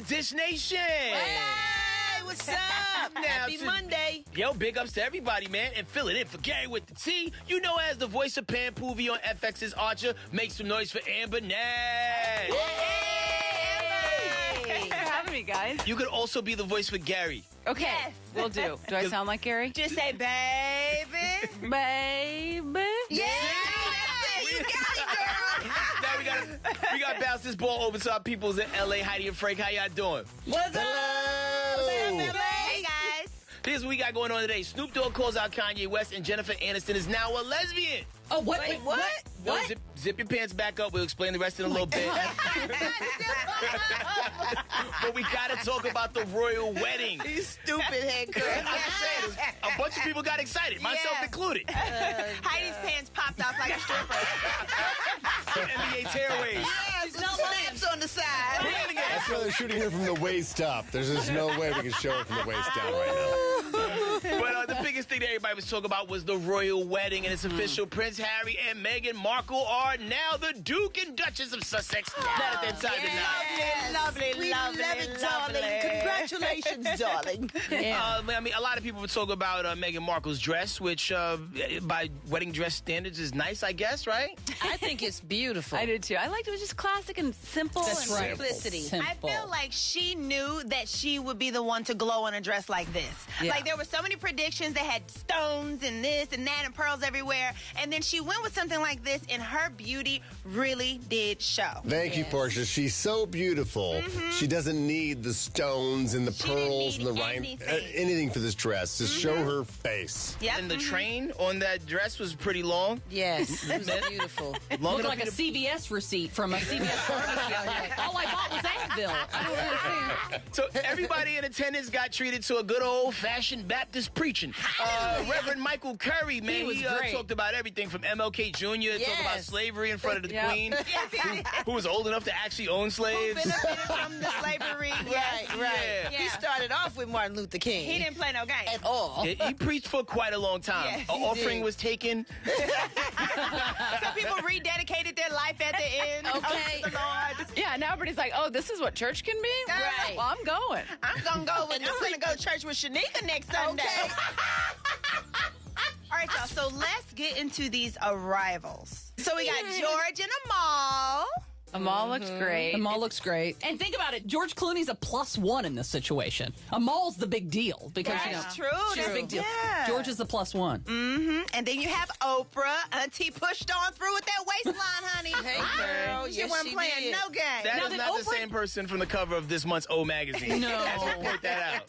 the Dish Nation? Hey, what's up? Happy Monday. Yo, big ups to everybody, man. And fill it in for Gary with the T. You know as the voice of Pam Poovey on FX's Archer. Make some noise for Amber Nash. Thanks for having me, guys. You could also be the voice for Gary. Okay, Yes. we'll do. Do I sound like Gary? Just say, baby. Baby. Yeah. You got it, girl. Now we gotta bounce this ball over to our peoples in LA. Heidi and Frank, how y'all doing? What's up? Hey, guys. Here's what we got going on today. Snoop Dogg calls out Kanye West, and Jennifer Aniston is now a lesbian. Oh, what? Wait, what? Yo, zip your pants back up. We'll explain the rest in a little bit. But we gotta talk about the royal wedding. You stupid head crack. I'm saying, a bunch of people got excited, myself included. Heidi's pants popped off like a stripper. NBA tearways. Yes, no snaps on the side. That's why they're shooting her from the waist up. There's just no way we can show her from the waist down right now. But the biggest thing that everybody was talking about was the royal wedding, and it's official. Prince Harry and Meghan Markle are now the Duke and Duchess of Sussex. Not at that time tonight. Lovely, We love it, darling. Congratulations, darling. I mean, a lot of people would talk about Meghan Markle's dress, which by wedding dress standards is nice, I guess, right? I think it's beautiful. I did too. I liked it. It was just classic and simple. That's and right. Simplicity. I feel like she knew that she would be the one to glow in a dress like this. Yeah. Like, there were so many predictions that had stones and this and that and pearls everywhere. And then she went with something like this, and her beauty really did show. Thank you, Portia. She's so beautiful. She doesn't need the stones and the She didn't pearls and the need rhyme, anything. anything for this dress. Just show her face. Yep. And the train on that dress was pretty long. Yes, it was beautiful. Long Looked enough like a for you CVS receipt from a CVS pharmacy. All I bought was Advil. I don't understand. So everybody in attendance got treated to a good old-fashioned Baptist preaching. Reverend Michael Curry, man, He was great. talked about everything from MLK Jr., talked about Yes. slavery in front of the Yeah. Queen, who was old enough to actually own slaves. Benefited from the slavery. Right. Yeah. He started off with Martin Luther King. He didn't play no game. at all. He preached for quite a long time. Yes, An he offering did. was taken. Some people rededicated their life at the end. Okay. To the Lord. Yeah, now everybody's like, oh, this is what church can be? Right. Well, I'm going. I'm gonna go with. I'm gonna go to church with Shanika next Sunday. All right, y'all. So let's get into these arrivals. So we got George and Amal. Amal looks great. Amal looks great. And think about it. George Clooney's a +1 in this situation. Amal's the big deal because, That's true. she's a That's- big deal. yeah. George is the +1. And then you have Oprah. Auntie pushed on through with that waistline, honey. Hey, girl. She Yes, wasn't she playing did. no game. That Now, is did not the Oprah- same person from the cover of this month's O magazine. No. I should point that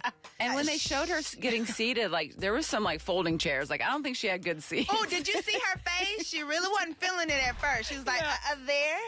out. And when they showed her getting seated, like, there was some, like, folding chairs. Like, I don't think she had good seats. Oh, did you see her face? She really wasn't feeling it at first. She was like, there.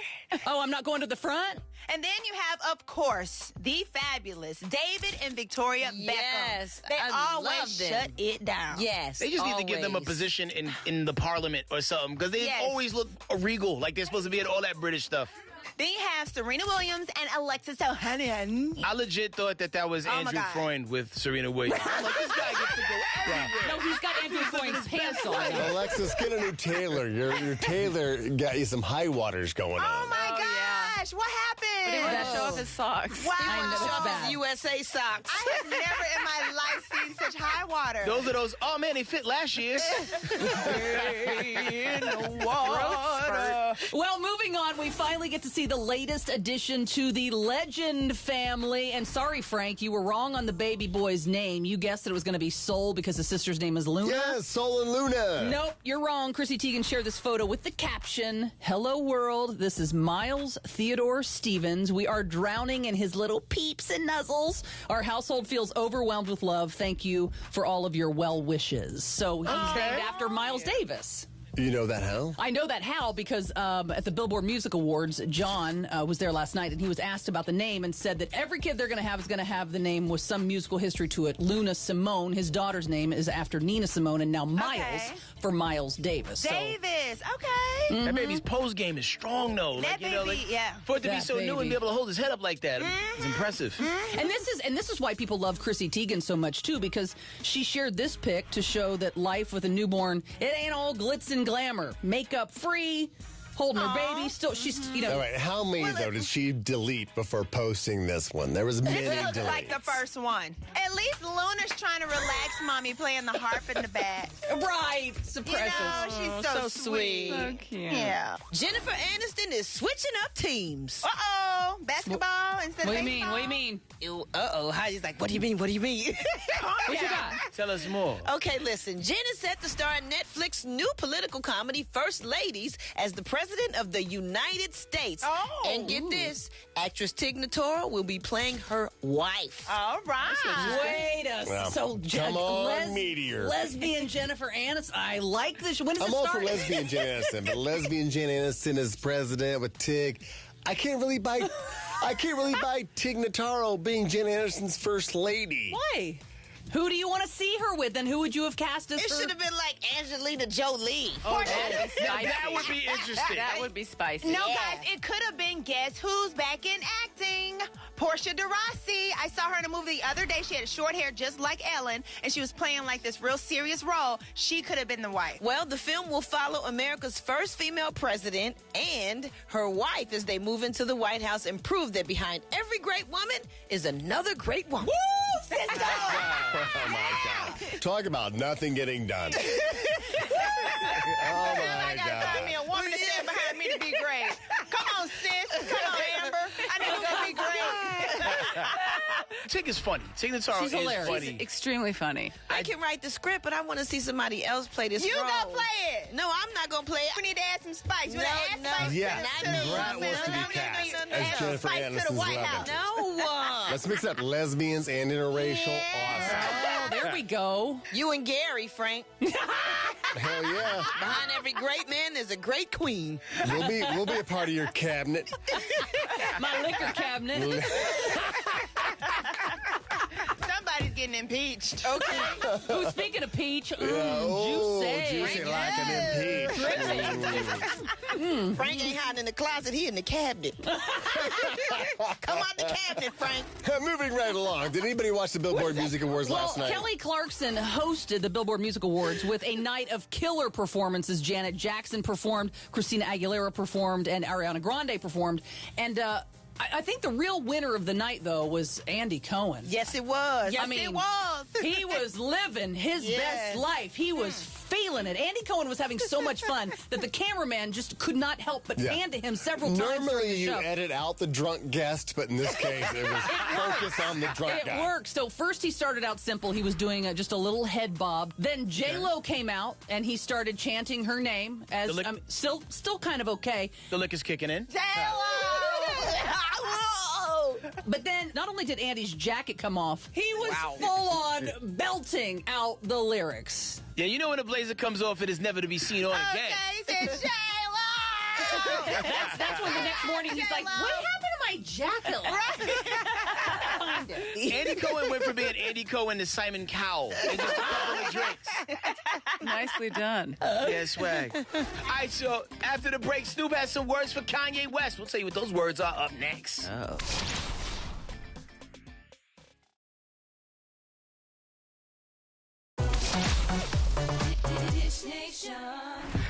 Oh, I'm not going to the front? And then you have, of course, the fabulous David and Victoria Yes, Beckham. They I always love them. shut it down. Yes. They just need to give them a always. position in the parliament or something, because they Yes. always look regal, like they're supposed to be at all that British stuff. Then you have Serena Williams and Alexis Ohanian. I legit thought that was Oh, my Andrew God. Freund with Serena Williams. I'm like, this guy gets to go everywhere. No, he's got Andrew Freund's pants on. now. Alexis, get a new tailor. Your tailor got you some high waters going Oh, on. my Oh, yeah. gosh. What happened? He wanted to show off his socks. Wow. I know, That's it's bad. USA socks. I have never in my life seen such high water. Those are those, oh man, they fit last year. Well, moving on, we finally get to see the latest addition to the Legend family. And sorry, Frank, you were wrong on the baby boy's name. You guessed that it was going to be Soul because his sister's name is Luna. Yes, Sol and Luna. Nope, you're wrong. Chrissy Teigen shared this photo with the caption, "Hello world, this is Miles Theodore Stevens. We are drowning in his little peeps and nuzzles. Our household feels overwhelmed with love. Thank you for all of your well wishes." So he's named after Miles Davis. You know that how? I know that how because at the Billboard Music Awards, John was there last night, and he was asked about the name and said that every kid they're going to have is going to have the name with some musical history to it. Luna Simone, his daughter's name, is after Nina Simone, and now Miles for Miles Davis. Davis, okay. That baby's pose game is strong, though. That baby, yeah. For it to be That so new and baby. be able to hold his head up like that, it's impressive. And this is why people love Chrissy Teigen so much too, because she shared this pic to show that life with a newborn, it ain't all glitz and glamour. Makeup free, holding her baby. Still, she's, you know. All right, how many, though, did she delete before posting this one? There was many This looks deletes. like the first one. At least Luna's trying to relax mommy playing the harp in the back. Right. So You precious. know, she's so sweet. So cute. Yeah. Jennifer Aniston is switching up teams. Uh-oh. Basketball instead What do of you mean? baseball? What do you mean? Uh-oh. Heidi's like, what do you mean? What do you mean? What you got? Tell us more. Okay, listen. Jen is set to star in Netflix's new political comedy, First Ladies, as the President of the United States. Oh. And get this, actress Tig Notaro will be playing her wife. All right. Wait a Well, so come on, Meteor. Lesbian Jennifer Aniston. I like this. When does I'm it all start? for lesbian Janet Aniston, but lesbian Janet Aniston as president with Tig. I can't really buy Tig Notaro being Janet Aniston's first lady. Why? Who do you want to see her with, and who would you have cast as It her? should have been like Angelina Jolie. Now, that would be interesting. That would be spicy. No, Yeah. guys, it could have been Guess Who's back in acting? Portia de Rossi. I saw her in a movie the other day. She had short hair just like Ellen, and she was playing like this real serious role. She could have been the wife. Well, the film will follow America's first female president and her wife as they move into the White House and prove that behind every great woman is another great woman. Oh my God! Talk about nothing getting done. Oh I my gotta find me God! a woman to stand behind me to be great. Come on, sis. Come on, Amber. I know it's gonna be great. Tig is funny. Tig Notaro She's is hilarious. funny. Extremely funny. I can write the script, but I want to see somebody else play this You role. gonna play it. No, I'm not gonna play We it. need to add some spice. You No, wanna add no. spice? Yeah, to the- Brad wants to be no, cast no, no, as add Jennifer spice to the Aniston's White love House. interest. No. Let's mix up lesbians and interracial. Yeah. Oh, there we go. You and Gary, Frank. Hell yeah! Behind every great man is a great queen. We'll be a part of your cabinet. My liquor cabinet. Somebody's getting impeached. Okay. Who's speaking of peach? Oh, juicy. juicy like an impeach. Frank ain't hiding in the closet. He in the cabinet. Come out the cabinet, Frank. Moving right along. Did anybody watch the Billboard Music Awards Well, last night? Kelly Clarkson hosted the Billboard Music Awards with a night of killer performances. Janet Jackson performed, Christina Aguilera performed, and Ariana Grande performed. And I think the real winner of the night, though, was Andy Cohen. Yes, it was. Yes, I mean, it was. He was living his Yes. best life. He was feeling it. Andy Cohen was having so much fun that the cameraman just could not help but Yeah. pan to him several times during Normally the you show. edit out the drunk guest, but in this case it was focus on the drunk It guy. worked. So first he started out simple. He was doing just a little head bob. Then J-Lo came out and he started chanting her name as The lick- still kind of okay. The liquor's kicking in. But then not only did Andy's jacket come off, he was full on belting out the lyrics. Yeah, you know when a blazer comes off, it is never to be seen on again. Okay, he said, J-Lo! That's when the next morning he's like, J-Lo. what happened to my jacket? Andy Cohen went from being Andy Cohen to Simon Cowell in just a couple of drinks. Nicely done. Yeah, swag. All right, so after the break, Snoop has some words for Kanye West. We'll tell you what those words are up next.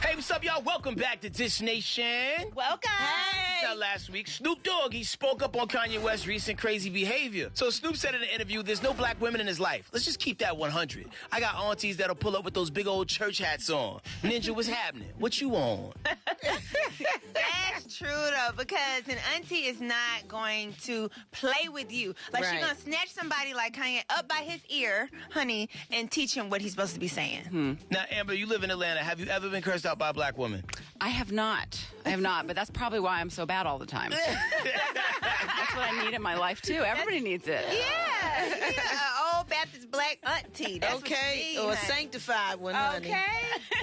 Hey, what's up, y'all? Welcome back to Dish Nation. Welcome. Now, last week, Snoop Dogg, he spoke up on Kanye West's recent crazy behavior. So Snoop said in an interview, there's no black women in his life. Let's just keep that 100. I got aunties that'll pull up with those big old church hats on. Ninja, what's happening? What you on? That's true, though, because an auntie is not going to play with you. Like, she's Right. going to snatch somebody like Kanye up by his ear, honey, and teach him what he's supposed to be saying. Now, Amber, you live in Atlanta. Have you ever been cursed out by a black woman? I have not, but that's probably why I'm so bad all the time. That's what I need in my life, too. Everybody needs it. Yeah. Old Baptist black auntie. That's what you Okay, need, or a honey. sanctified one, honey. Okay.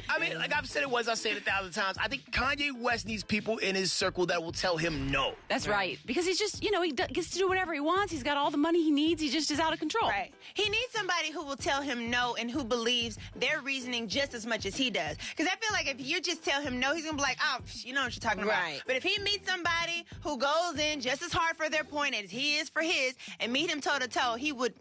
I mean, like I've said it once, I've said it 1,000 times. I think Kanye West needs people in his circle that will tell him no. That's right. Because he's just, he gets to do whatever he wants. He's got all the money he needs. He just is out of control. Right. He needs somebody who will tell him no and who believes their reasoning just as much as he does. Because I feel like if you just tell him no, he's going to be like, oh, you know what you're talking about. Right. But if he meets somebody who goes in just as hard for their point as he is for his and meet him toe-to-toe, he would,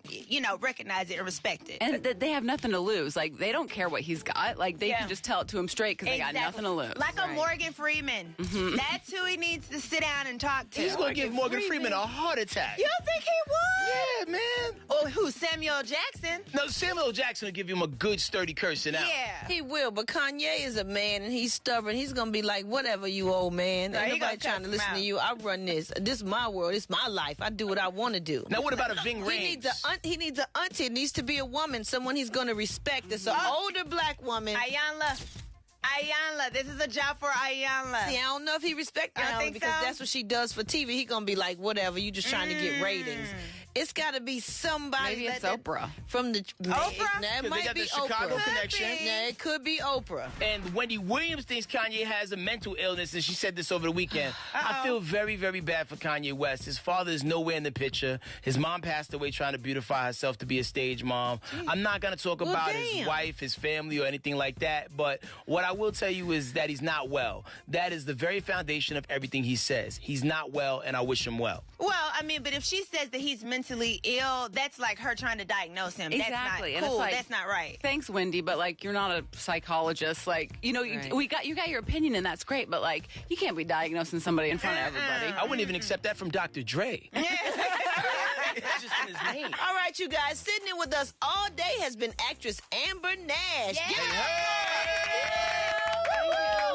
recognize it respect it. And they have nothing to lose. Like, they don't care what he's got. Like, they can just tell it to him straight because they got nothing to lose. Like a Morgan Freeman. That's who he needs to sit down and talk to. He's going to give Morgan Freeman a heart attack. You don't think he would? Yeah, man. Or who? Samuel Jackson? No, Samuel Jackson will give him a good, sturdy cursing out. Yeah. He will, but Kanye is a man and he's stubborn. He's gonna be like, whatever, you old man. Right, Ain't nobody trying to listen to you. I run this. This is my world. It's my life. I do what I want to do. Now, what about a Ving Rhames? He needs an auntie. It needs to be a woman, someone he's gonna respect. It's an older black woman. Ayanla, this is a job for Ayanla. See, I don't know if he respects Ayanla because that's what she does for TV. He gonna be like, whatever, you just trying to get ratings. It's got to be somebody. Maybe it's Oprah. From the Oprah? Nah, it might got be the Chicago Oprah. connection. Nah, it could be Oprah. And Wendy Williams thinks Kanye has a mental illness, and she said this over the weekend. I feel very, very bad for Kanye West. His father is nowhere in the picture. His mom passed away trying to beautify herself to be a stage mom. I'm not going to talk about his wife, his family, or anything like that, but what I will tell you is that he's not well. That is the very foundation of everything he says. He's not well, and I wish him well. Well, I mean, but if she says that he's mentally ill, that's like her trying to diagnose him. Exactly. That's not And it's cool. like, That's not right. Thanks, Wendy, but like, you're not a psychologist. Like, you know, you got your opinion, and that's great, but like, you can't be diagnosing somebody in front of everybody. I wouldn't even accept that from Dr. Dre. It's just in his name. All right, you guys, sitting in with us all day has been actress Amber Nash.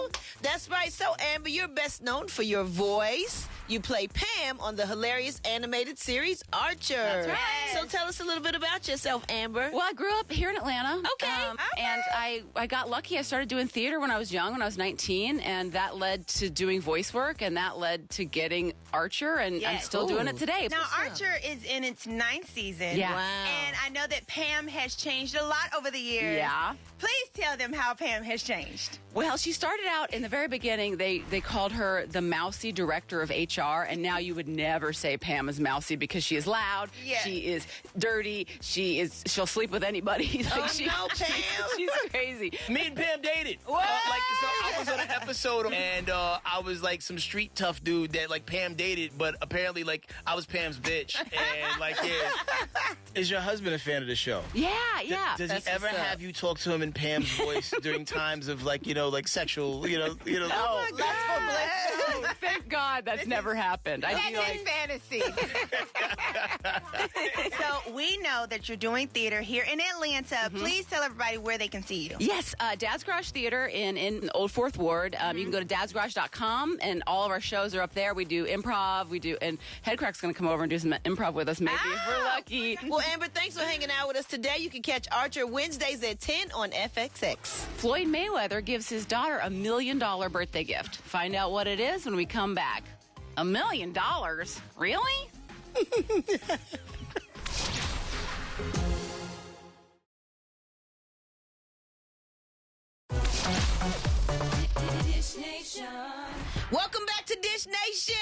Woo! That's right. So, Amber, you're best known for your voice. You play Pam on the hilarious animated series Archer. That's right. So tell us a little bit about yourself, Amber. Well, I grew up here in Atlanta. Okay. And I got lucky. I started doing theater when I was young, when I was 19, and that led to doing voice work, and that led to getting Archer, and I'm still doing it today. Now, Archer is in its 9th season. Yeah. Wow. And I know that Pam has changed a lot over the years. Yeah. Please tell them how Pam has changed. Well, she started out in the very beginning, they called her the mousy director of HR, and now you would never say Pam is mousy because she is loud, she is dirty, she'll sleep with anybody. Like, no, Pam. She's crazy. Me and Pam dated. What? So I was on an episode, and I was like some street tough dude that like Pam dated, but apparently like I was Pam's bitch. And like, is your husband a fan of the show? Yeah. Does he ever have you talk to him in Pam's voice during times of like, like sexual, Oh my God. Thank God that's never happened. That's his fantasy. So we know that you're doing theater here in Atlanta. Please tell everybody where they can see you. Yes, Dad's Garage Theater in Old Fourth Ward. You can go to dadsgarage.com, and all of our shows are up there. We do improv. And Headcrack's going to come over and do some improv with us, maybe, if we're lucky. Well, Amber, thanks for hanging out with us today. You can catch Archer Wednesdays at 10 on FXX. Floyd Mayweather gives his daughter $1 million birthday gift. Find out what it is when we come back. $1 million? Really? Welcome back to Dish Nation.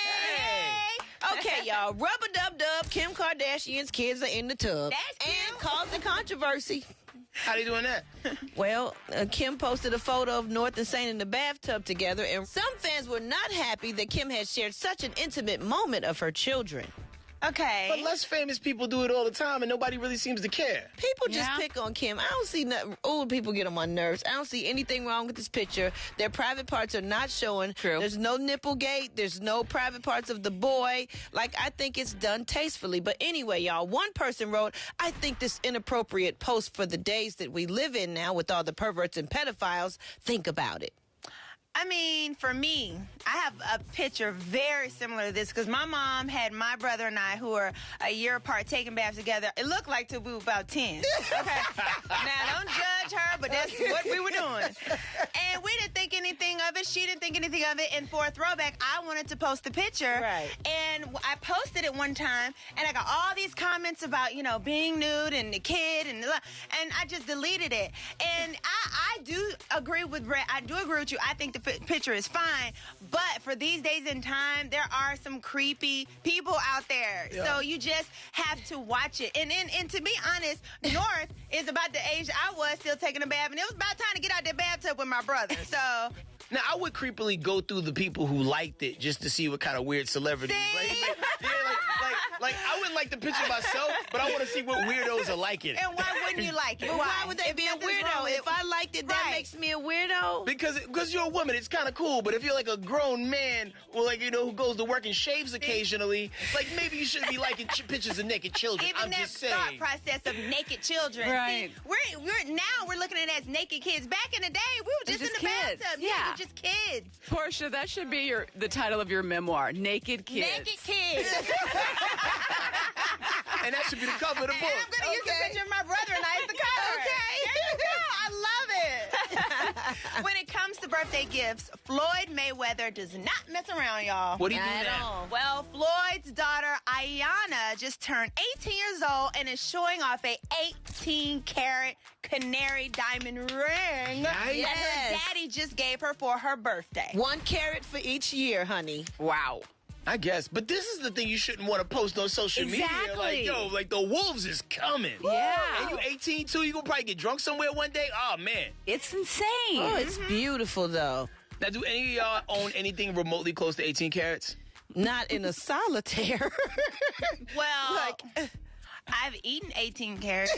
Hey. Okay, y'all. Rubber Dub Dub, Kim Kardashian's kids are in the tub. That's Kim. And causing controversy. How they doing that? Well, Kim posted a photo of North and Saint in the bathtub together, and some fans were not happy that Kim had shared such an intimate moment of her children. Okay. But less famous people do it all the time, and nobody really seems to care. People just pick on Kim. I don't see nothing. Old people get on my nerves. I don't see anything wrong with this picture. Their private parts are not showing. True. There's no nipple gate. There's no private parts of the boy. Like, I think it's done tastefully. But anyway, y'all, one person wrote, I think this inappropriate post for the days that we live in now with all the perverts and pedophiles. Think about it. I mean, for me, I have a picture very similar to this because my mom had my brother and I, who are a year apart, taking baths together. It looked like till we were about 10. Okay. Now, don't judge her, but that's what we were doing. And we didn't think anything of it. She didn't think anything of it. And for a throwback, I wanted to post the picture. Right. And I posted it one time, and I got all these comments about, being nude and the kid, and I just deleted it. And I do agree with Brett. I do agree with you. I think the picture is fine, but for these days and time, there are some creepy people out there. Yeah. So you just have to watch it. And to be honest, North is about the age I was, still taking a bath, and it was about time to get out that bathtub with my brother. So. Now, I would creepily go through the people who liked it just to see what kind of weird celebrities. See? Like, Like, I wouldn't like the picture myself, but I want to see what weirdos are liking. And why wouldn't you like it? But why would they be a nothing's wrong weirdo? with If I liked it, that Right. makes me a weirdo. Because you're a woman, it's kind of cool. But if you're like a grown man, or like, you know, who goes to work and shaves occasionally, like maybe you shouldn't be liking pictures of naked children. Even I'm that just saying. thought process of naked children. Right. See, we're looking at it as naked kids. Back in the day, we were just in just the kids. bathtub. Yeah. We're just kids. Portia, that should be the title of your memoir, Naked Kids. Naked kids. And that should be the cover of the And book. I'm going to use the picture of my brother and I as the cover. Okay. There you go. I love it. When it comes to birthday gifts, Floyd Mayweather does not mess around, y'all. What do you do At now? all. Well, Floyd's daughter, Ayanna, just turned 18 years old and is showing off a 18-karat canary diamond ring that her Yes. daddy just gave her for her birthday. 1 carat for each year, honey. Wow. I guess. But this is the thing you shouldn't want to post on social media. Exactly. Like, yo, like the wolves is coming. Yeah. And you 18 too, you gonna probably get drunk somewhere one day? Oh, man. It's insane. Oh, it's beautiful, though. Now, do any of y'all own anything remotely close to 18 carats? Not in a solitaire. Well, I've eaten 18 carats.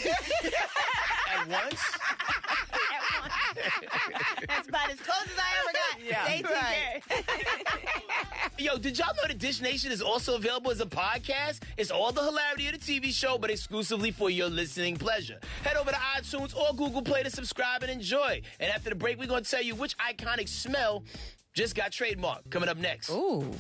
At once? That's about as close as I ever got. Yeah. 18 carats. Yo, did y'all know that Dish Nation is also available as a podcast? It's all the hilarity of the TV show, but exclusively for your listening pleasure. Head over to iTunes or Google Play to subscribe and enjoy. And after the break, we're going to tell you which iconic smell just got trademarked. Coming up next. Ooh.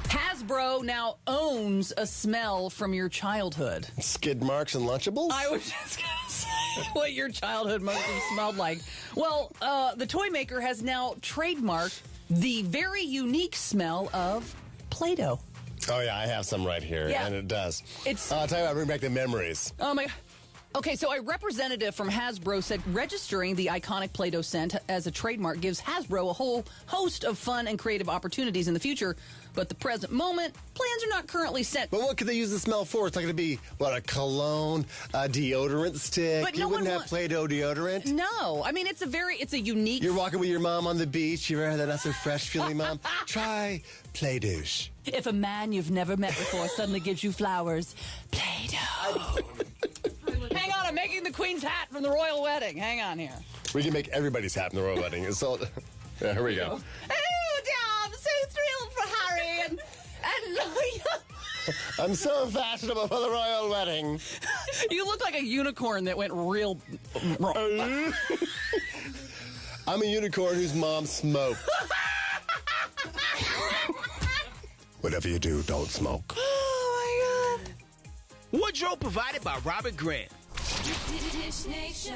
Hasbro now owns a smell from your childhood. Skid marks and Lunchables? I was just going to say what your childhood must have smelled like. Well, the toy maker has now trademarked the very unique smell of Play-Doh. Oh, yeah, I have some right here, Yeah. and it does. It's- I'll tell you what, bring back the memories. Oh, my... Okay, so a representative from Hasbro said registering the iconic Play-Doh scent as a trademark gives Hasbro a whole host of fun and creative opportunities in the future. But the present moment, plans are not currently set. But what could they use the smell for? It's not going to be, what, a cologne, a deodorant stick? But you no wouldn't one have Play-Doh deodorant? No, I mean, it's a unique... You're walking with your mom on the beach. You ever had that not so fresh feeling, Mom? Try Play-Douche. If a man you've never met before suddenly gives you flowers, Play-Doh. Hang on, I'm making the Queen's hat from the royal wedding. Hang on here. We can make everybody's hat in the royal wedding. It's all... Yeah, here we go. Oh, dear, I'm so thrilled for Harry and I'm so fashionable for the royal wedding. You look like a unicorn that went real wrong. I'm a unicorn whose mom smoked. Whatever you do, don't smoke. Oh, my God. Wardrobe provided by Robert Grant. Dish Nation.